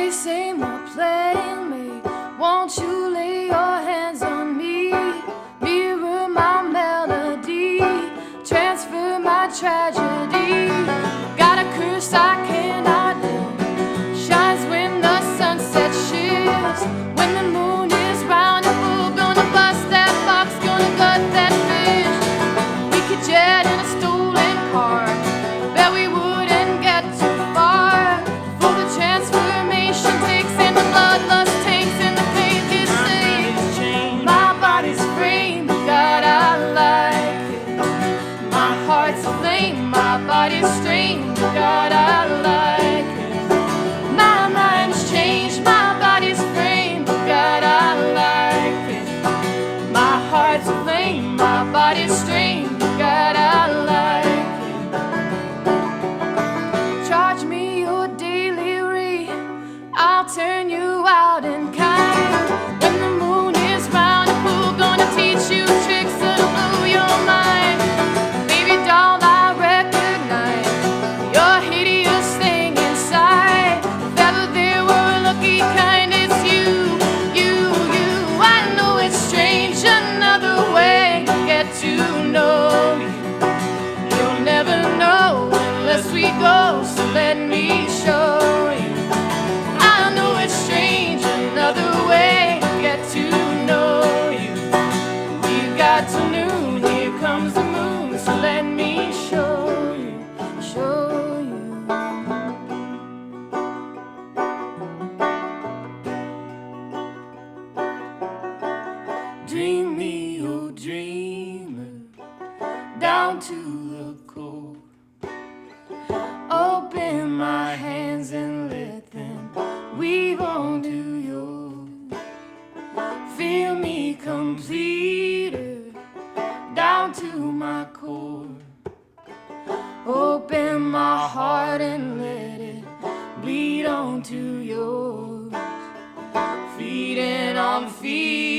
Say, my playmate, won't you lay your hands on me? Mirror my melody, transfer my tragedy. Got a curse I cannot live, shines when the sunset shifts. When the moon is round and full, gonna bust that box, gonna gut that fish. We could jet in a stolen car, bet we wouldn't get too far. For the transformation takes and the bloodlust tanks and the pain gets saved. My body's framed, God, I like it. My heart's aflame, my body's strained, God, I like it. My mind's changed, my body's framed, God, I like it. My heart's aflame, my body's strained, God, I like it. Charge me your daily rate, I'll turn you out in kind. When the moon is round and full, gonna teach you tricks that'll blow your mind. Baby doll, I recognize your hideous thing inside. If ever there were a lucky kind, it's you. I know it's strange, another way to get to know you. You'll never know unless we go, so let me show you. I know it's strange, another way to get to know you. We've got till noon, here comes the moon, so let me show you, show you. Dream me, oh dreamer, down to the core. Open my hands and let them weave onto yours. Feel me completer, down to my core. Open my heart and let it bleed onto yours. Feeding on feet.